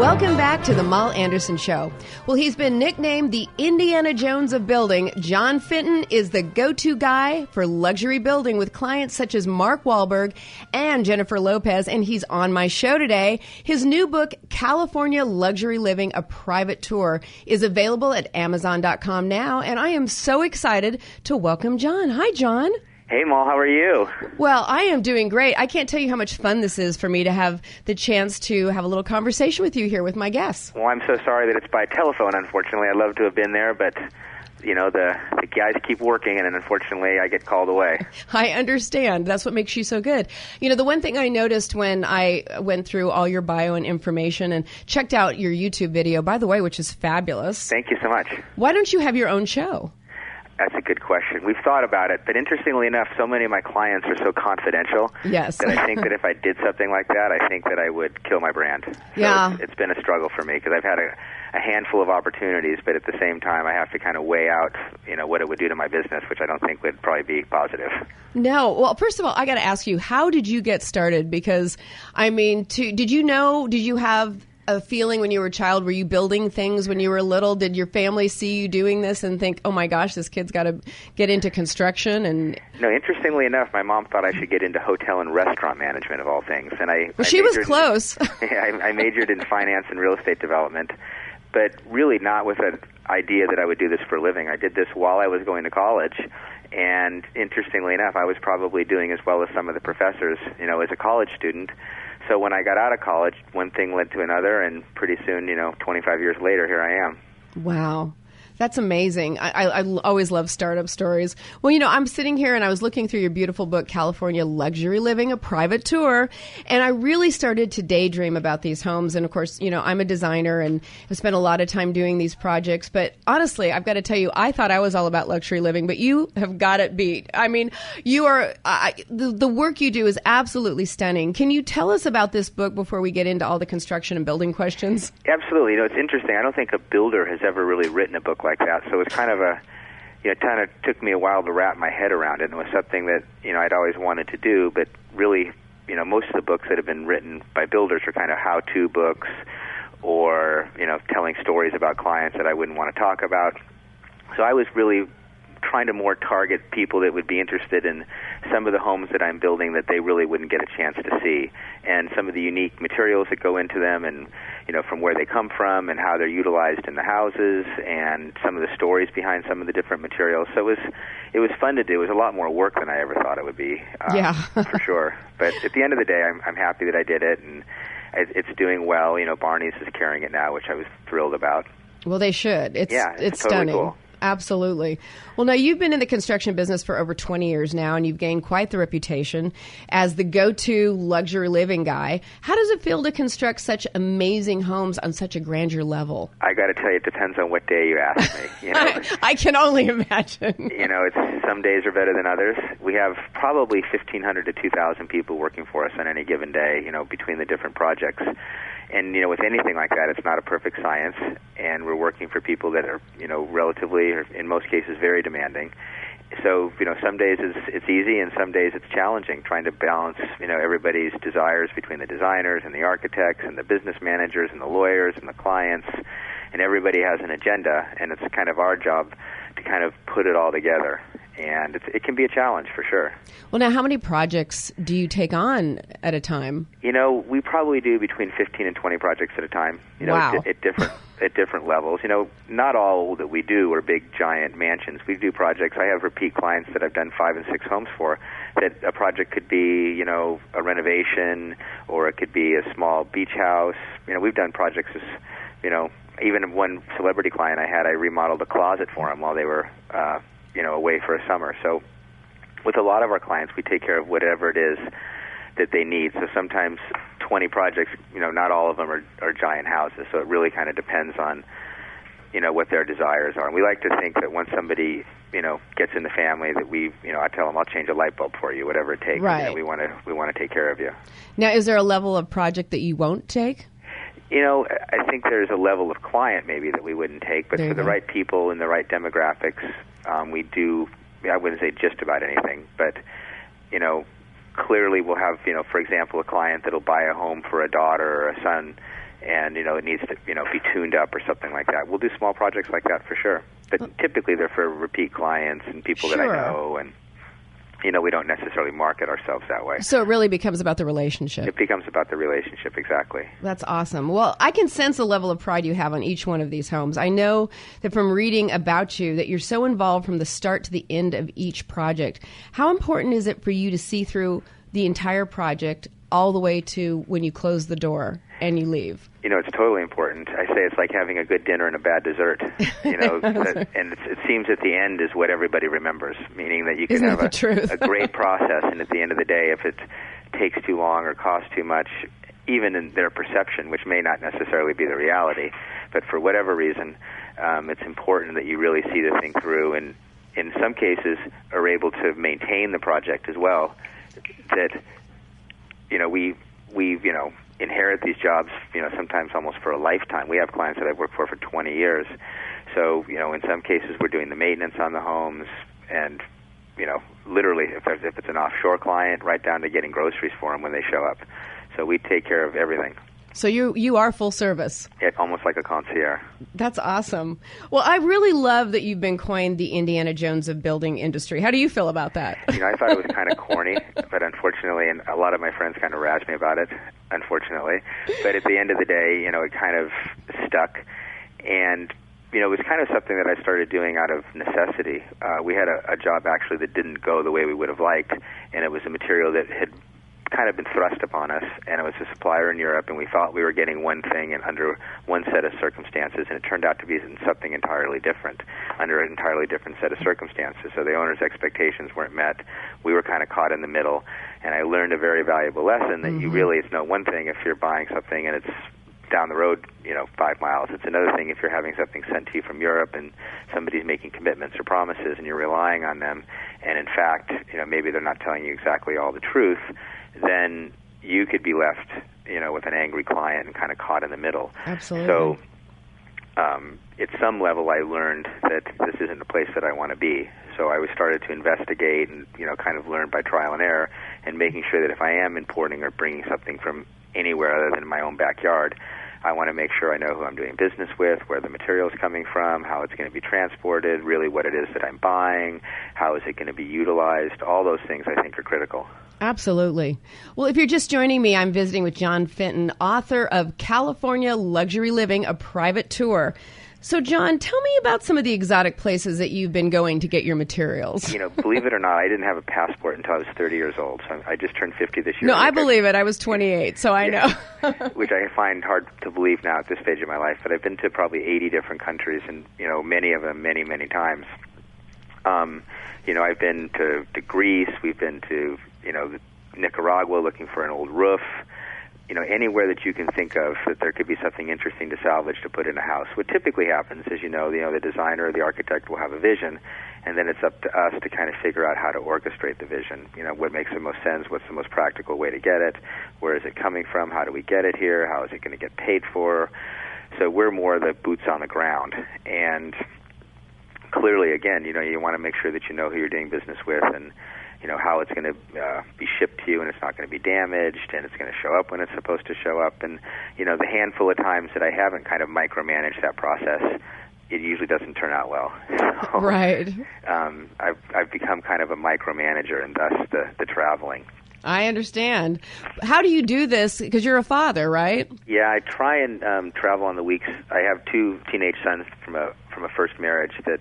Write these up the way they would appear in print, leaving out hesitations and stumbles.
Welcome back to the Moll Anderson Show. Well, he's been nicknamed the Indiana Jones of building. John Finton is the go-to guy for luxury building with clients such as Mark Wahlberg and Jennifer Lopez, and he's on my show today. His new book, California Luxury Living, A Private Tour, is available at Amazon.com now, and I am so excited to welcome John. Hi, John. Hey, Moll, how are you? Well, I am doing great. I can't tell you how much fun this is for me to have the chance to have a little conversation with you here with my guests. Well, I'm so sorry that it's by telephone, unfortunately. I'd love to have been there, but, you know, the guys keep working, and unfortunately I get called away. I understand. That's what makes you so good. You know, the one thing I noticed when I went through all your bio and information and checked out your YouTube video, by the way, which is fabulous. Thank you so much. Why don't you have your own show? That's a good question. We've thought about it, but interestingly enough, so many of my clients are so confidential yes. that I think that if I did something like that, I think that I would kill my brand. So yeah. It's been a struggle for me because I've had a handful of opportunities, but at the same time, I have to kind of weigh out, you know, what it would do to my business, which I don't think would probably be positive. No. Well, first of all, I got to ask you, how did you get started? Because, I mean, did you have a feeling when you were a child? Were you building things when you were little? Did your family see you doing this and think, oh my gosh, this kid's got to get into construction? And no, interestingly enough, my mom thought I should get into hotel and restaurant management of all things. And she was close. I majored in finance and real estate development, but really not with an idea that I would do this for a living. I did this while I was going to college. And interestingly enough, I was probably doing as well as some of the professors, you know, as a college student. So when I got out of college, one thing led to another, and pretty soon, you know, 25 years later, here I am. Wow. That's amazing. I always love startup stories. Well, you know, I'm sitting here and I was looking through your beautiful book, California Luxury Living, A Private Tour, and I really started to daydream about these homes. And of course, you know, I'm a designer and I've spent a lot of time doing these projects. But honestly, I've got to tell you, I thought I was all about luxury living, but you have got it beat. I mean, you are, the work you do is absolutely stunning. Can you tell us about this book before we get into all the construction and building questions? Absolutely. You know, it's interesting. I don't think a builder has ever really written a book like that. So it's kind of it kind of took me a while to wrap my head around it. And it was something that, you know, I'd always wanted to do, but really, you know, most of the books that have been written by builders are kind of how-to books or, you know, telling stories about clients that I wouldn't want to talk about. So I was really trying to more target people that would be interested in some of the homes that I'm building that they really wouldn't get a chance to see, and some of the unique materials that go into them, and, you know, from where they come from and how they're utilized in the houses, and some of the stories behind some of the different materials. So it was fun to do. It was a lot more work than I ever thought it would be, yeah. for sure. But at the end of the day, I'm happy that I did it, and it's doing well. You know, Barney's is carrying it now, which I was thrilled about. Well, they should. It's totally stunning. Cool. Absolutely. Well, now, you've been in the construction business for over 20 years now, and you've gained quite the reputation as the go-to luxury living guy. How does it feel to construct such amazing homes on such a grandeur level? I got to tell you, it depends on what day you ask me. You know, I can only imagine. You know, some days are better than others. We have probably 1,500 to 2,000 people working for us on any given day, you know, between the different projects. And, you know, with anything like that, it's not a perfect science, and we're working for people that are, you know, relatively, or in most cases, very demanding. So, you know, some days it's easy, and some days it's challenging, trying to balance, you know, everybody's desires between the designers and the architects and the business managers and the lawyers and the clients, and everybody has an agenda, and it's kind of our job to kind of put it all together. And it can be a challenge, for sure. Well, now, how many projects do you take on at a time? You know, we probably do between 15 and 20 projects at a time. You know, wow. at different levels. You know, not all that we do are big, giant mansions. We do projects. I have repeat clients that I've done 5 and 6 homes for. That a project could be, you know, a renovation, or it could be a small beach house. You know, we've done projects as, you know, even one celebrity client I had, I remodeled a closet for them while they were you know, away for a summer. So with a lot of our clients, we take care of whatever it is that they need. So sometimes 20 projects, you know, not all of them are giant houses. So it really kind of depends on, you know, what their desires are. And we like to think that once somebody, you know, gets in the family, that we, you know, I tell them, I'll change a light bulb for you, whatever it takes. Right. You know, we want to take care of you. Now, is there a level of project that you won't take? You know, I think there's a level of client maybe that we wouldn't take, but for the right people and the right demographics, we do, I wouldn't say just about anything, but, you know, clearly we'll have, you know, for example, a client that'll buy a home for a daughter or a son, and it needs to be tuned up or something like that. We'll do small projects like that for sure, but typically they're for repeat clients and people that I know, and we don't necessarily market ourselves that way. So it really becomes about the relationship. It becomes about the relationship, exactly. That's awesome. Well, I can sense the level of pride you have on each one of these homes. I know that from reading about you that you're so involved from the start to the end of each project. How important is it for you to see through the entire project all the way to when you close the door and you leave? It's totally important. I say it's like having a good dinner and a bad dessert. And it seems at the end is what everybody remembers, meaning that you can have a great process, and at the end of the day, if it takes too long or costs too much, even in their perception, which may not necessarily be the reality, but for whatever reason, it's important that you really see the thing through, and in some cases are able to maintain the project as well. That we inherit these jobs, sometimes almost for a lifetime. We have clients that I've worked for 20 years. So, in some cases we're doing the maintenance on the homes, and, literally if it's an offshore client, right down to getting groceries for them when they show up. So we take care of everything. So you are full service. Yeah, almost like a concierge. That's awesome. Well, I really love that you've been coined the Indiana Jones of building industry. How do you feel about that? I thought it was kind of corny, but unfortunately, and a lot of my friends kind of razzed me about it, unfortunately. But at the end of the day, it kind of stuck. And, it was kind of something that I started doing out of necessity. We had a job, actually, that didn't go the way we would have liked, and it was a material that had kind of been thrust upon us, and it was a supplier in Europe, and we thought we were getting one thing and under one set of circumstances, and it turned out to be something entirely different under an entirely different set of circumstances. So the owner's expectations weren't met. We were kind of caught in the middle, and I learned a very valuable lesson that it's no one thing if you're buying something and it's down the road, 5 miles. It's another thing if you're having something sent to you from Europe and somebody's making commitments or promises and you're relying on them, and in fact, maybe they're not telling you exactly all the truth. Then you could be left, with an angry client and kind of caught in the middle. Absolutely. So, at some level, I learned that this isn't the place that I want to be. So I started to investigate and, kind of learn by trial and error, and making sure that if I am importing or bringing something from anywhere other than my own backyard, I want to make sure I know who I'm doing business with, where the material is coming from, how it's going to be transported, really what it is that I'm buying, how is it going to be utilized. All those things I think are critical. Absolutely. Well, if you're just joining me, I'm visiting with John Finton, author of California Luxury Living, a Private Tour. So, John, tell me about some of the exotic places that you've been going to get your materials. Believe it or not, I didn't have a passport until I was 30 years old. So I just turned 50 this year. No, I believe it. I was 28, so I know. Which I find hard to believe now at this stage of my life. But I've been to probably 80 different countries, and, many of them many, many times. I've been to Greece. We've been to, Nicaragua looking for an old roof. Anywhere that you can think of that there could be something interesting to salvage to put in a house. What typically happens is, the designer or the architect will have a vision, and then it's up to us to kind of figure out how to orchestrate the vision. What makes the most sense, what's the most practical way to get it, where is it coming from, how do we get it here, how is it going to get paid for. So we're more the boots on the ground. And clearly, again, you want to make sure that you know who you're doing business with, and how it's going to be shipped to you, and it's not going to be damaged, and it's going to show up when it's supposed to show up. And, the handful of times that I haven't kind of micromanaged that process, it usually doesn't turn out well. So, right. I've become kind of a micromanager, and thus the traveling. I understand. How do you do this? Because you're a father, right? Yeah, I try and travel on the weeks. I have 2 teenage sons from a first marriage that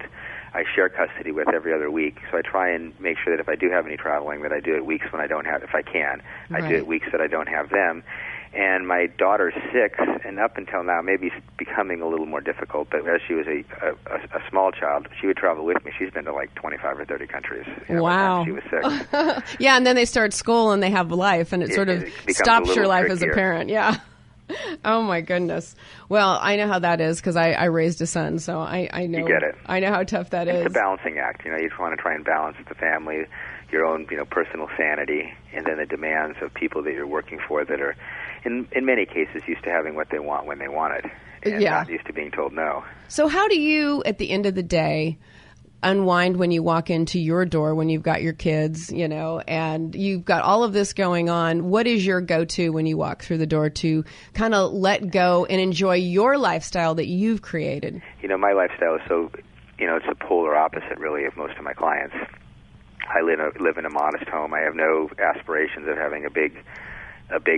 I share custody with every other week. So I try and make sure that if I do have any traveling, that I do it weeks when I don't have, if I can. I do it weeks that I don't have them. And my daughter's 6, and up until now, maybe it's becoming a little more difficult, but as she was a small child, she would travel with me. She's been to like 25 or 30 countries. Wow. She was 6. Yeah, and then they start school and they have life, and it sort of stops your life as a parent. Yeah. Oh, my goodness. Well, I know how that is because I raised a son, so I know. You get it. I know how tough that is. It's a balancing act. You just want to try and balance the family, your own personal sanity, and then the demands of people that you're working for that are, in many cases, used to having what they want when they want it, and not used to being told no. So how do you, at the end of the day, unwind when you walk into your door when you've got your kids, you know, and you've got all of this going on. What is your go-to when you walk through the door to kind of let go and enjoy your lifestyle that you've created? You know, my lifestyle is so, you know, it's a polar opposite, really, of most of my clients. I live in a modest home. I have no aspirations of having a big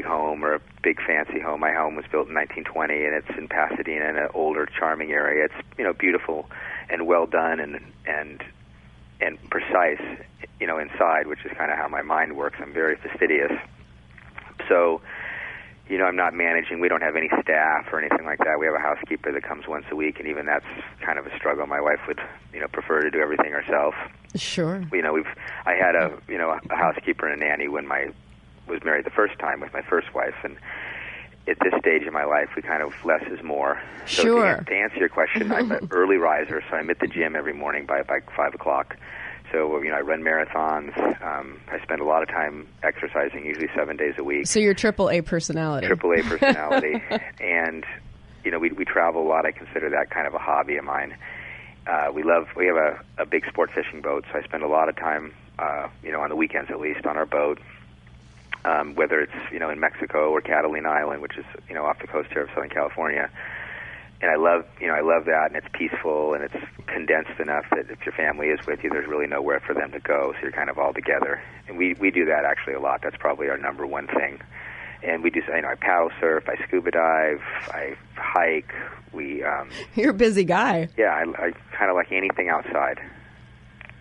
home or a big fancy home. My home was built in 1920, and it's in Pasadena, in an older, charming area. It's, you know, beautiful and well done and precise, you know, inside, which is kind of how my mind works. I'm very fastidious. So, you know, I'm not managing. We don't have any staff or anything like that. We have a housekeeper that comes once a week, and even that's kind of a struggle. My wife would, you know, prefer to do everything herself. Sure. You know, I had a housekeeper and a nanny when was married the first time with my first wife, and at this stage of my life, we kind of less is more. So sure. To answer your question, I'm an early riser, so I'm at the gym every morning by 5 o'clock. So, you know, I run marathons. I spend a lot of time exercising, usually 7 days a week. So you're AAA personality. AAA personality. And, you know, we travel a lot. I consider that kind of a hobby of mine. We have a big sport fishing boat, so I spend a lot of time, you know, on the weekends at least, on our boat. Whether it's, you know, in Mexico or Catalina Island, which is, you know, off the coast here of Southern California. And I love that, and it's peaceful, and it's condensed enough that if your family is with you, there's really nowhere for them to go, so you're kind of all together. And we do that actually a lot. That's probably our number one thing. And we do, you know, I paddle surf, I scuba dive, I hike. You're a busy guy. Yeah, I kind of like anything outside.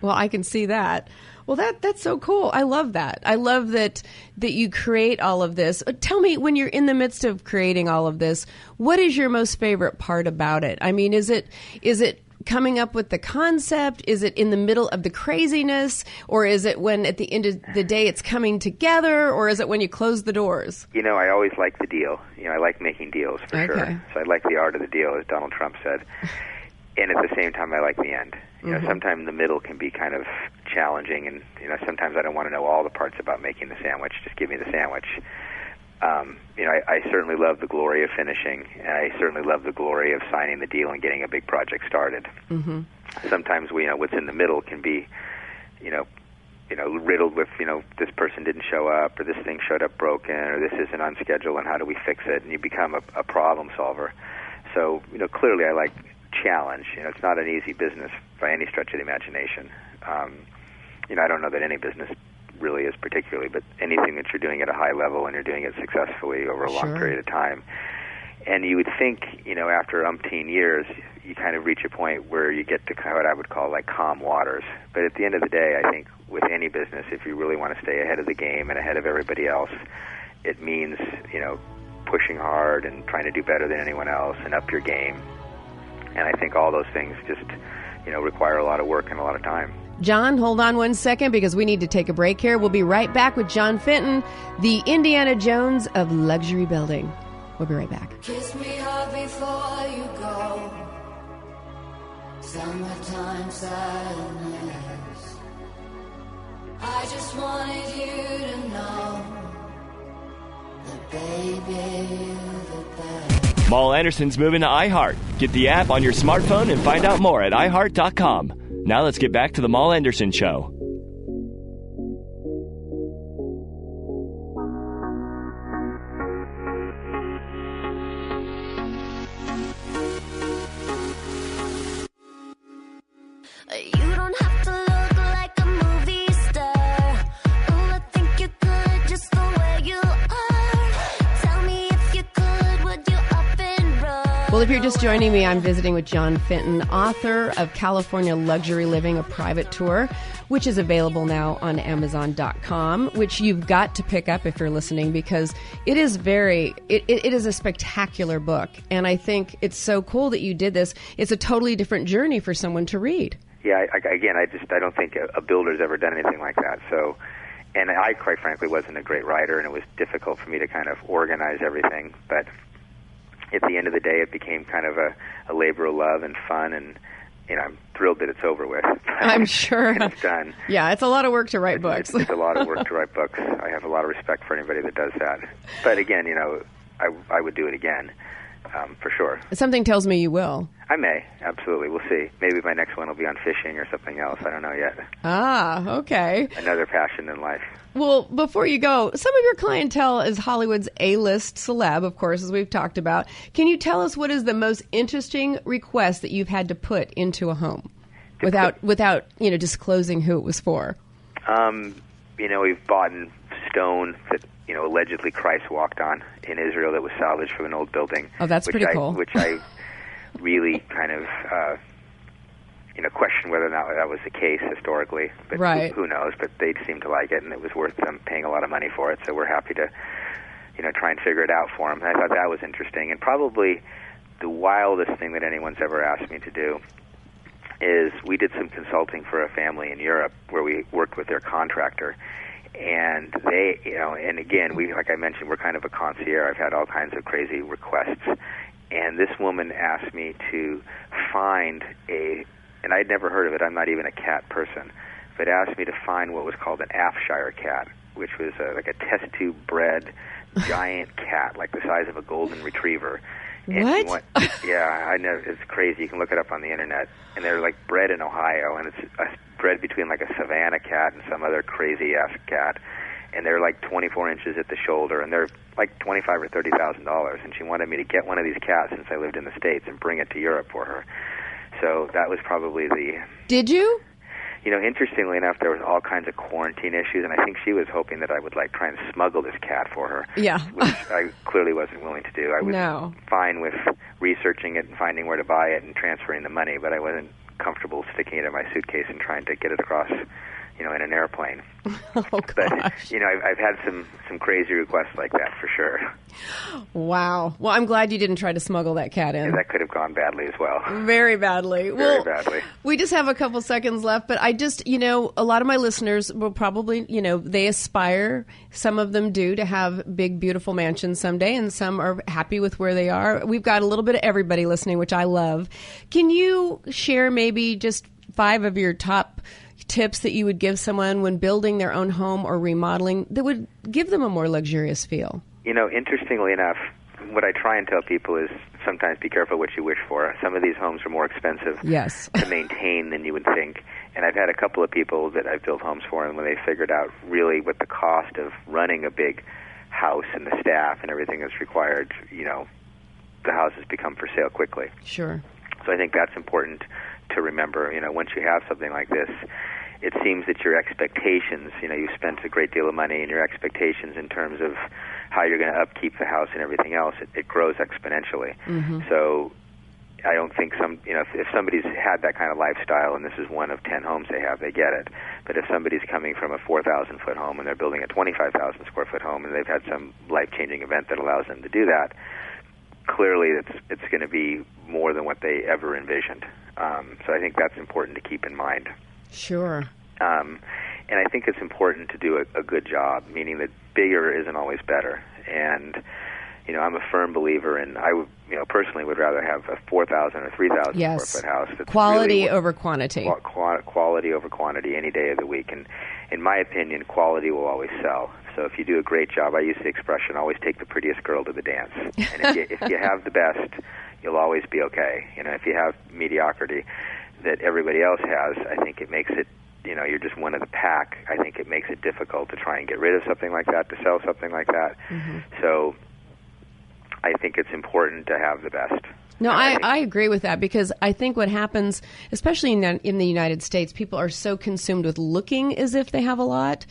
Well, I can see that. Well, that's so cool. I love that. I love that you create all of this. Tell me, when you're in the midst of creating all of this, what is your most favorite part about it? I mean, is it coming up with the concept? Is it in the middle of the craziness? Or is it when at the end of the day it's coming together? Or is it when you close the doors? You know, I always like the deal. You know, I like making deals for sure. So I like the art of the deal, as Donald Trump said. And at the same time, I like the end. You know, sometimes the middle can be kind of challenging, and, you know, sometimes I don't want to know all the parts about making the sandwich. Just give me the sandwich. You know, I certainly love the glory of finishing, and I certainly love the glory of signing the deal and getting a big project started. Mm-hmm. Sometimes what's in the middle can be, you know, riddled with, you know, this person didn't show up, or this thing showed up broken, or this isn't on schedule, and how do we fix it? And you become a problem solver. So, you know, clearly I like challenge. You know, it's not an easy business by any stretch of the imagination. You know, I don't know that any business really is particularly, but anything that you're doing at a high level and you're doing it successfully over a long period of time. And you would think, you know, after umpteen years, you kind of reach a point where you get to what I would call like calm waters. But at the end of the day, I think with any business, if you really want to stay ahead of the game and ahead of everybody else, it means, you know, pushing hard and trying to do better than anyone else and up your game. And I think all those things just, you know, require a lot of work and a lot of time. John, hold on 1 second because we need to take a break here. We'll be right back with John Finton, the Indiana Jones of luxury building. We'll be right back. Kiss me hard before you go. Summertime sadness. I just wanted you to know that, baby, you're the best. Moll Anderson's moving to iHeart. Get the app on your smartphone and find out more at iHeart.com. Now let's get back to the Moll Anderson Show. You don't have to look like a movie star. Oh, I think you're good just the way you are. Tell me if you could, would you up and run? Well, if you're just joining me, I'm visiting with John Finton, author of California Luxury Living, a Private Tour, which is available now on Amazon.com, which you've got to pick up if you're listening, because it is it is a spectacular book. And I think it's so cool that you did this. It's a totally different journey for someone to read. Yeah, I don't think a builder's ever done anything like that. So, and I, quite frankly, wasn't a great writer, and it was difficult for me to kind of organize everything. But at the end of the day, it became kind of a labor of love and fun, and, you know, I'm thrilled that it's over with. I'm sure. And it's done. Yeah, it's a lot of work to write books. It's a lot of work to write books. I have a lot of respect for anybody that does that. But again, you know, I would do it again. for sure. Something tells me you will. I may, absolutely. We'll see. Maybe my next one will be on fishing or something else. I don't know yet. Ah, okay. Another passion in life. Well, before you go, some of your clientele is Hollywood's A-list celeb, of course, as we've talked about. Can you tell us what is the most interesting request that you've had to put into a home without disclosing who it was for? We've bought stone that, allegedly Christ walked on in Israel that was salvaged from an old building. Oh, that's pretty cool. Which I really kind of, question whether or not that was the case historically. But right. Who knows? But they seemed to like it, and it was worth them paying a lot of money for it. So we're happy to, try and figure it out for them. And I thought that was interesting. And probably the wildest thing that anyone's ever asked me to do is we did some consulting for a family in Europe where we worked with their contractor. And they, and again, like I mentioned, we're kind of a concierge. I've had all kinds of crazy requests. And this woman asked me to find and I'd never heard of it, I'm not even a cat person, but asked me to find what was called an Affshire cat, which was like a test tube bred giant cat, like the size of a golden retriever. And what? Yeah, I know, it's crazy. You can look it up on the internet. And they're like bred in Ohio, and it's bred between like a Savannah cat and some other crazy-ass cat. And they're like 24 inches at the shoulder, and they're like $25,000 or $30,000. And she wanted me to get one of these cats since I lived in the States and bring it to Europe for her. So that was probably the... Did you? Interestingly enough, there was all kinds of quarantine issues, and I think she was hoping that I would try and smuggle this cat for her. Yeah. Which I clearly wasn't willing to do. I was fine with researching it and finding where to buy it and transferring the money, but I wasn't comfortable sticking it in my suitcase and trying to get it across, in an airplane. Oh, gosh. But, I've had some crazy requests like that for sure. Wow. Well, I'm glad you didn't try to smuggle that cat in. Yeah, that could have gone badly as well. Very badly. Very badly. We just have a couple seconds left, but I just, a lot of my listeners will probably, they aspire, some of them do, to have big, beautiful mansions someday, and some are happy with where they are. We've got a little bit of everybody listening, which I love. Can you share maybe just 5 of your top tips that you would give someone when building their own home or remodeling that would give them a more luxurious feel? Interestingly enough, what I try and tell people is sometimes be careful what you wish for. Some of these homes are more expensive to maintain than you would think. And I've had a couple of people that I've built homes for, and when they figured out really what the cost of running a big house and the staff and everything that's required, the houses become for sale quickly. Sure. So I think that's important to remember. Once you have something like this, it seems that your expectations, you've spent a great deal of money, and your expectations in terms of how you're going to upkeep the house and everything else, it grows exponentially. Mm-hmm. So I don't think if somebody's had that kind of lifestyle, and this is one of 10 homes they have, they get it. But if somebody's coming from a 4,000-foot home and they're building a 25,000-square-foot home, and they've had some life-changing event that allows them to do that, clearly it's going to be more than what they ever envisioned. So I think that's important to keep in mind. Sure. And I think it's important to do a good job, meaning that bigger isn't always better. And, I'm a firm believer in, I would, personally would rather have a 4,000 or 3,000 square foot house. That's quality over quantity. Quality over quantity any day of the week. And in my opinion, quality will always sell. So if you do a great job, I use the expression, always take the prettiest girl to the dance. And if you have the best, you'll always be okay. If you have mediocrity that everybody else has, I think it makes it, you're just one of the pack. I think it makes it difficult to try and get rid of something like that, to sell something like that. Mm-hmm. So I think it's important to have the best. No, I agree with that, because I think what happens, especially in the United States, people are so consumed with looking as if they have a lot.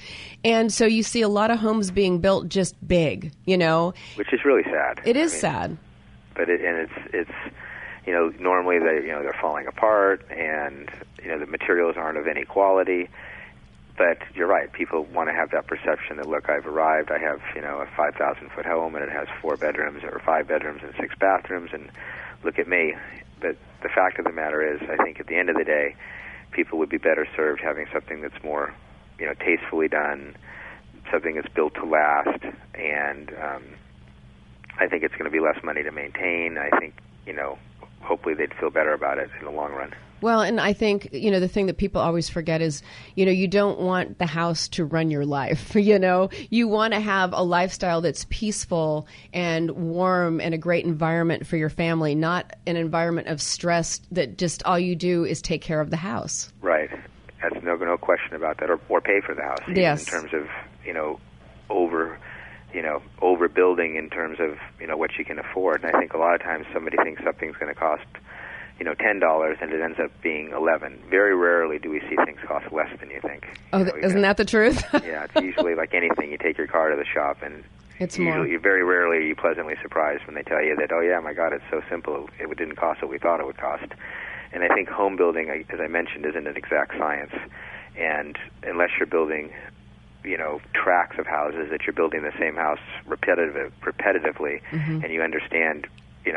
And so you see a lot of homes being built just big, Which is really sad. It is sad. But it's normally they're falling apart, and the materials aren't of any quality. But you're right. People want to have that perception that, look, I've arrived. I have a 5,000-foot home, and it has 4 bedrooms or 5 bedrooms and 6 bathrooms, and look at me. But the fact of the matter is, I think at the end of the day, people would be better served having something that's more, tastefully done, something that's built to last, and I think it's going to be less money to maintain. I think, hopefully they'd feel better about it in the long run. Well, and I think, the thing that people always forget is, you don't want the house to run your life. You want to have a lifestyle that's peaceful and warm and a great environment for your family, not an environment of stress that just all you do is take care of the house. Right. That's no question about that, or pay for the house. Yes. In terms of, overbuilding in terms of, what you can afford. And I think a lot of times somebody thinks something's going to cost, $10 and it ends up being $11. Very rarely do we see things cost less than you think. Isn't that the truth? Yeah, it's usually like anything. You take your car to the shop and it's usually, very rarely are you pleasantly surprised when they tell you that, oh yeah, my God, it's so simple. It didn't cost what we thought it would cost. And I think home building, as I mentioned, isn't an exact science. And unless you're building, tracts of houses, that you're building the same house repetitively, and you understand,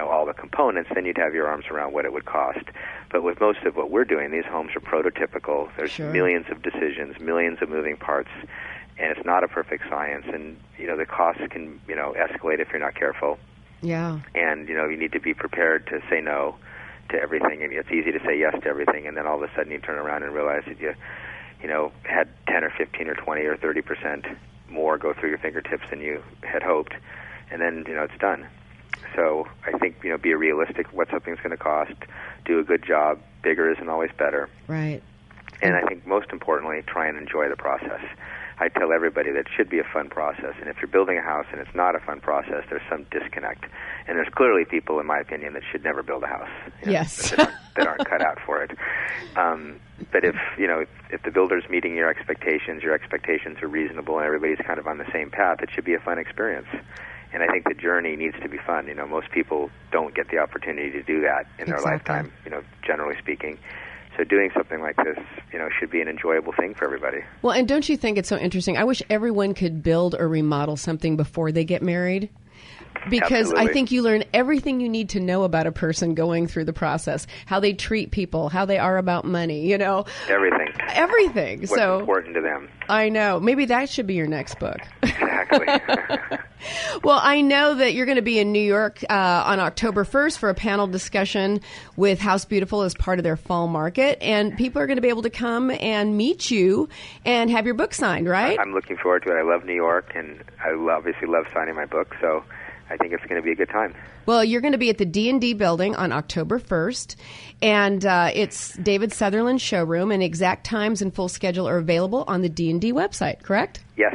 all the components, then you'd have your arms around what it would cost. But with most of what we're doing, these homes are prototypical. There's millions of decisions, millions of moving parts, and it's not a perfect science. And, the costs can, escalate if you're not careful. Yeah. And, you need to be prepared to say no to everything. And it's easy to say yes to everything, and then all of a sudden you turn around and realize that you had 10 or 15 or 20 or 30% more go through your fingertips than you had hoped, and then, it's done. So I think, be realistic what something's going to cost, do a good job. Bigger isn't always better. Right. And I think most importantly, try and enjoy the process. I tell everybody that it should be a fun process, and if you're building a house and it's not a fun process, there's some disconnect. And there's clearly people, in my opinion, that should never build a house. Yes. that aren't cut out for it. But if the builder's meeting your expectations are reasonable, and everybody's kind of on the same path, it should be a fun experience. And I think the journey needs to be fun. Most people don't get the opportunity to do that in their lifetime, generally speaking. So doing something like this, should be an enjoyable thing for everybody. Well, and don't you think it's so interesting? I wish everyone could build or remodel something before they get married. Because Absolutely. I think you learn everything you need to know about a person going through the process, how they treat people, how they are about money, Everything. Everything. What's so important to them. I know. Maybe that should be your next book. Exactly. Well, I know that you're going to be in New York on October 1st for a panel discussion with House Beautiful as part of their fall market, and people are going to be able to come and meet you and have your book signed, right? I'm looking forward to it. I love New York, and I obviously love signing my book, so I think it's going to be a good time. Well, you're going to be at the D&D building on October 1st, and it's David Sutherland's showroom, and exact times and full schedule are available on the D&D website, correct? Yes.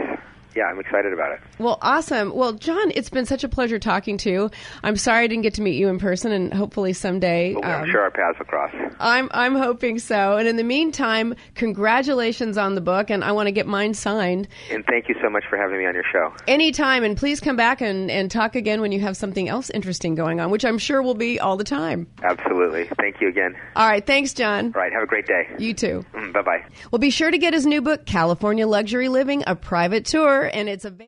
Yeah, I'm excited about it. Well, awesome. Well, John, it's been such a pleasure talking to you. I'm sorry I didn't get to meet you in person, and hopefully someday. Well, I'm sure our paths will cross. I'm hoping so. And in the meantime, congratulations on the book, and I want to get mine signed. And thank you so much for having me on your show. Anytime, and please come back and talk again when you have something else interesting going on, which I'm sure will be all the time. Absolutely. Thank you again. All right. Thanks, John. All right. Have a great day. You too. Bye-bye. Well, be sure to get his new book, California Luxury Living, A Private Tour, and it's available.